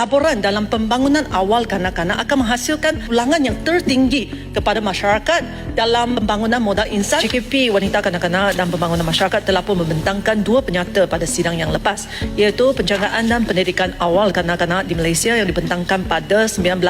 Laporan dalam pembangunan awal kanak-kanak akan menghasilkan pulangan yang tertinggi kepada masyarakat dalam pembangunan modal insan. JKP Wanita Kanak-Kanak dan Pembangunan Masyarakat telah pun membentangkan dua penyata pada sidang yang lepas, iaitu penjagaan dan pendidikan awal kanak-kanak di Malaysia yang dibentangkan pada 19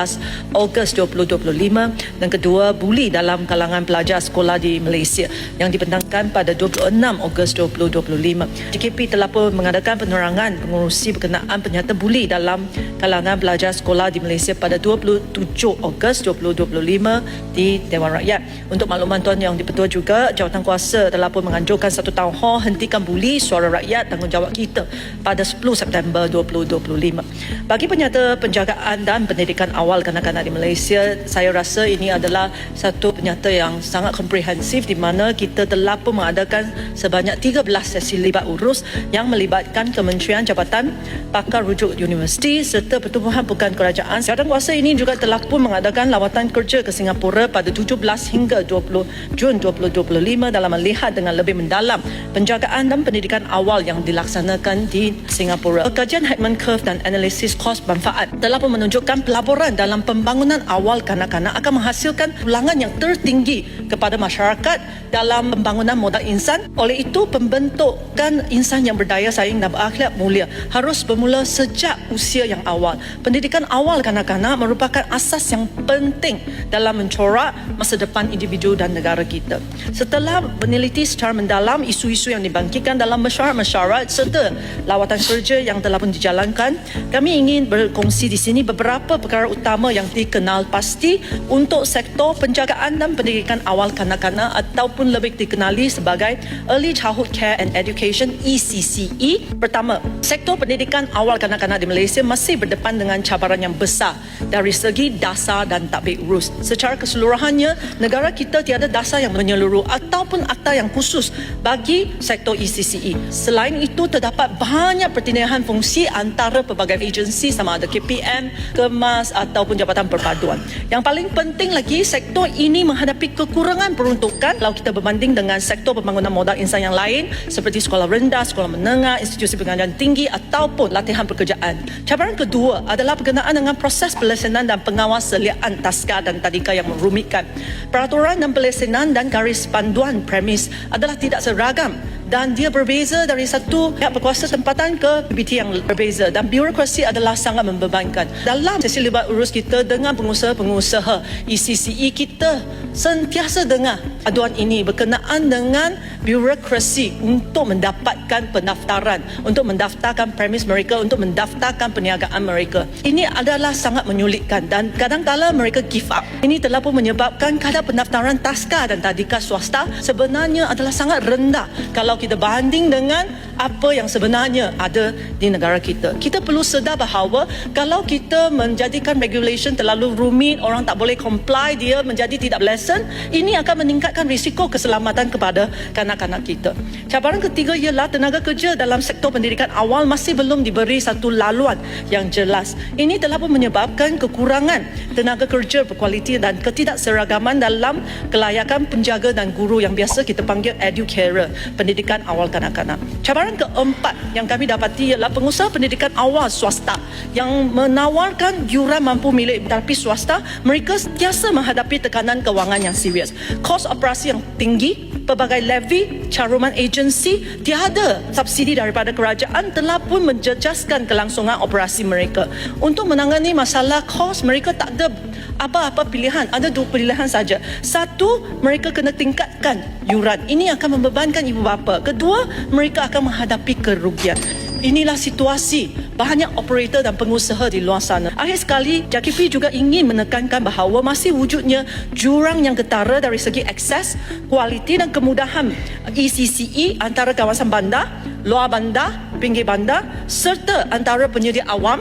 Ogos 2025 dan kedua, buli dalam kalangan pelajar sekolah di Malaysia yang dibentangkan pada 26 Ogos 2025. JKP telah pun mengadakan penerangan pengurusi berkenaan penyata buli dalam kalangan pelajar sekolah di Malaysia pada 27 Ogos 2025 di Dewan Rakyat. Untuk makluman tuan yang dipertua juga, Jawatankuasa telah pun menganjurkan satu tahun hentikan buli suara rakyat tanggungjawab kita pada 10 September 2025. Bagi penyata penjagaan dan pendidikan awal kanak-kanak di Malaysia, saya rasa ini adalah satu penyata yang sangat komprehensif di mana kita telah pun mengadakan sebanyak 13 sesi libat urus yang melibatkan kementerian, jabatan, pakar rujuk universiti serta pertubuhan bukan kerajaan. Jawatankuasa ini juga telah pun mengadakan lawatan kerja ke Singapura pada 17 hingga 20 Jun 2025 dalam melihat dengan lebih mendalam penjagaan dan pendidikan awal yang dilaksanakan di Singapura. Kajian Heitman Curve dan analisis kos manfaat telah pun menunjukkan pelaporan dalam pembangunan awal kanak-kanak akan menghasilkan pulangan yang tertinggi kepada masyarakat dalam pembangunan modal insan. Oleh itu, pembentukan insan yang berdaya saing dan berakhlak mulia harus bermula sejak usia yang awal. Pendidikan awal kanak-kanak merupakan asas yang penting dalam mencorak masa depan individu dan negara kita. Setelah meneliti secara mendalam isu-isu yang dibangkitkan dalam mesyuarat serta lawatan kerja yang telah pun dijalankan, kami ingin berkongsi di sini beberapa perkara utama yang dikenal pasti untuk sektor penjagaan dan pendidikan awal kanak-kanak ataupun lebih dikenali sebagai Early Childhood Care and Education ECCE. Pertama, sektor pendidikan awal kanak-kanak di Malaysia masih berdepan dengan cabaran yang besar dari segi dasar dan tadbir urus. Secara keseluruhannya, negara kita tiada dasar yang menyeluruh ataupun akta yang khusus bagi sektor ECCE. Selain itu, terdapat banyak pertindahan fungsi antara pelbagai agensi sama ada KPM, Kemas ataupun Jabatan Perpaduan. Yang paling penting lagi, sektor ini menghadapi kekurangan peruntukan kalau kita berbanding dengan sektor pembangunan modal insan yang lain seperti sekolah rendah, sekolah menengah, institusi pengajian tinggi ataupun latihan pekerjaan. Cabaran kedua adalah berkenaan dengan proses pelesenan dan pengawas seliaan taska dan tadika yang merumitkan. Peraturan dan pelesenan dan garis panduan premis adalah tidak seragam dan dia berbeza dari satu pihak berkuasa tempatan ke PBT yang berbeza dan birokrasi adalah sangat membebankan. Dalam sesi libat urus kita dengan pengusaha-pengusaha ECCE, kita sentiasa dengar aduan ini berkenaan dengan birokrasi untuk mendapatkan pendaftaran, untuk mendaftarkan premis mereka, untuk mendaftarkan perniagaan mereka. Ini adalah sangat menyulitkan dan kadang-kadang mereka give up. Ini telah pun menyebabkan kadar pendaftaran taska dan tadika swasta sebenarnya adalah sangat rendah kalau kita banding dengan apa yang sebenarnya ada di negara kita. Kita perlu sedar bahawa kalau kita menjadikan regulation terlalu rumit, orang tak boleh comply, dia menjadi tidak lesen, ini akan meningkatkan risiko keselamatan kepada kanak-kanak kita. Cabaran ketiga ialah tenaga kerja dalam sektor pendidikan awal masih belum diberi satu laluan yang jelas. Ini telah pun menyebabkan kekurangan tenaga kerja berkualiti dan ketidakseragaman dalam kelayakan penjaga dan guru yang biasa kita panggil educator, pendidikan awal kanak-kanak. Cabaran keempat yang kami dapati ialah pengusaha pendidikan awal swasta yang menawarkan yuran mampu milik tetapi swasta, mereka sentiasa menghadapi tekanan kewangan yang serius. Kos operasi yang tinggi, pelbagai levy, caruman agensi, tiada subsidi daripada kerajaan telah pun menjejaskan kelangsungan operasi mereka. Untuk menangani masalah kos, mereka tak ada apa-apa pilihan. Ada dua pilihan saja. Satu, mereka kena tingkatkan yuran. Ini akan membebankan ibu bapa. Kedua, mereka akan menghadapi kerugian. Inilah situasi banyak operator dan pengusaha di luar sana. Akhir sekali, JKP juga ingin menekankan bahawa masih wujudnya jurang yang ketara dari segi akses, kualiti dan kemudahan ECCE antara kawasan bandar, luar bandar, pinggir bandar serta antara penyedia awam,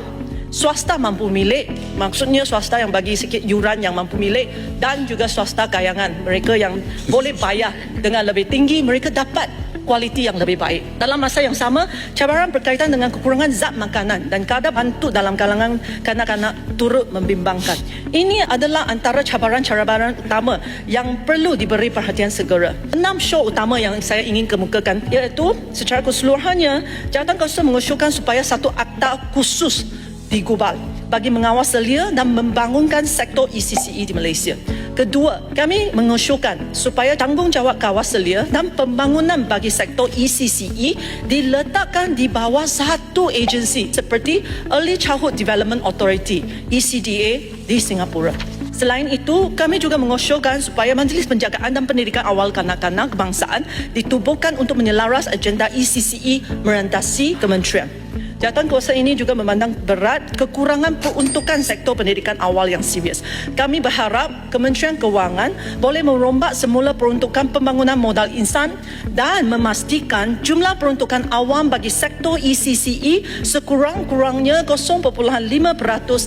swasta mampu milik, maksudnya swasta yang bagi sikit yuran yang mampu milik dan juga swasta kayangan. Mereka yang boleh bayar dengan lebih tinggi, mereka dapat kualiti yang lebih baik. Dalam masa yang sama, cabaran berkaitan dengan kekurangan zat makanan dan kadar bantuk dalam kalangan kanak-kanak turut membimbangkan. Ini adalah antara cabaran-cabaran utama yang perlu diberi perhatian segera. 6 show utama yang saya ingin kemukakan iaitu secara keseluruhannya, Jawatankuasa mengusulkan supaya satu akta khusus digubal bagi mengawal selia dan membangunkan sektor ECCE di Malaysia. Kedua, kami mengusulkan supaya tanggungjawab kawal selia dan pembangunan bagi sektor ECCE diletakkan di bawah satu agensi seperti Early Childhood Development Authority (ECDA) di Singapura. Selain itu, kami juga mengusulkan supaya Majlis Penjagaan dan Pendidikan Awal Kanak-kanak Kebangsaan ditubuhkan untuk menyelaras agenda ECCE merentasi kementerian. Jawatankuasa ini juga memandang berat kekurangan peruntukan sektor pendidikan awal yang serius. Kami berharap Kementerian Kewangan boleh merombak semula peruntukan pembangunan modal insan dan memastikan jumlah peruntukan awam bagi sektor ECCE sekurang-kurangnya 0.5%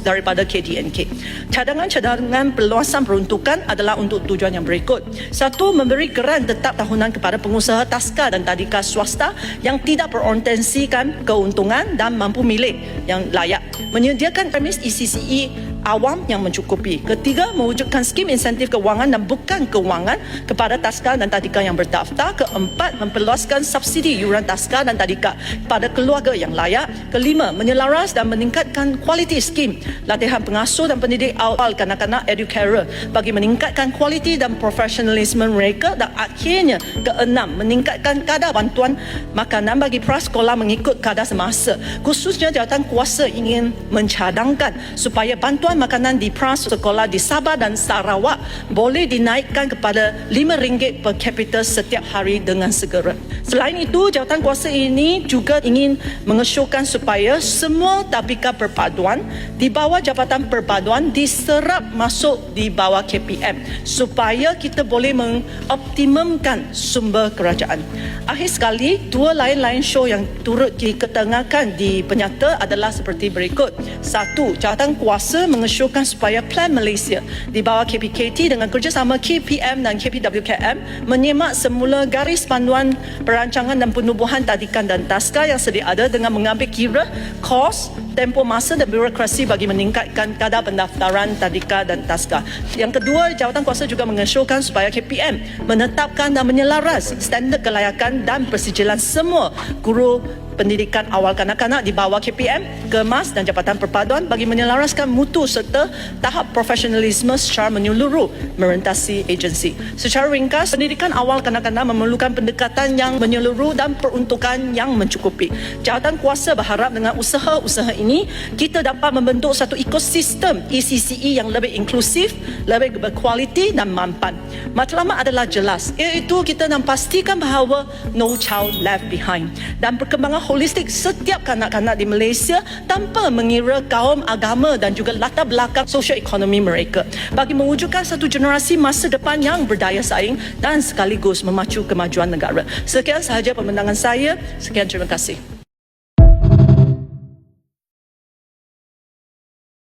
daripada KDNK. Cadangan-cadangan perluasan peruntukan adalah untuk tujuan yang berikut. Satu, memberi geran tetap tahunan kepada pengusaha taska dan tadika swasta yang tidak berorientasikan keuntungan dan mampu milik yang layak, menyediakan premis ECCE awam yang mencukupi. Ketiga, mewujudkan skim insentif kewangan dan bukan kewangan kepada taska dan tadika yang berdaftar. Keempat, memperluaskan subsidi yuran taska dan tadika pada keluarga yang layak. Kelima, menyelaras dan meningkatkan kualiti skim latihan pengasuh dan pendidik awal kanak-kanak educarer bagi meningkatkan kualiti dan profesionalisme mereka. Dan akhirnya, keenam, meningkatkan kadar bantuan makanan bagi prasekolah mengikut kadar semasa. Khususnya Jawatankuasa ingin mencadangkan supaya bantuan makanan di prasekolah di Sabah dan Sarawak boleh dinaikkan kepada RM5 per kapita setiap hari dengan segera. Selain itu, Jawatankuasa ini juga ingin mengesyorkan supaya semua tabika perpaduan di bawah Jabatan Perpaduan diserap masuk di bawah KPM supaya kita boleh mengoptimumkan sumber kerajaan. Akhir sekali, dua lain-lain show yang turut diketengahkan di penyata adalah seperti berikut. Satu, Jawatankuasa mengesyorkan supaya Plan Malaysia di bawah KPKT dengan kerjasama KPM dan KPWKM menyemak semula garis panduan perancangan dan penubuhan tadikan dan taska yang sedia ada dengan mengambil kira kos, tempoh masa dan birokrasi bagi meningkatkan kadar pendaftaran tadika dan taska. Yang kedua, Jawatankuasa juga mengesyorkan supaya KPM menetapkan dan menyelaras standard kelayakan dan persijilan semua guru pendidikan awal kanak-kanak di bawah KPM, Kemas dan Jabatan Perpaduan bagi menyelaraskan mutu serta tahap profesionalisme secara menyeluruh merentasi agensi. Secara ringkas, pendidikan awal kanak-kanak memerlukan pendekatan yang menyeluruh dan peruntukan yang mencukupi. Jawatankuasa berharap dengan usaha-usaha ini, kita dapat membentuk satu ekosistem ECCE yang lebih inklusif, lebih berkualiti dan mampan. Matlamat adalah jelas, iaitu kita nak pastikan bahawa no child left behind dan perkembangan holistik setiap kanak-kanak di Malaysia tanpa mengira kaum, agama dan juga latar belakang sosioekonomi mereka bagi mewujudkan satu generasi masa depan yang berdaya saing dan sekaligus memacu kemajuan negara. Sekian sahaja pembentangan saya. Sekian, terima kasih.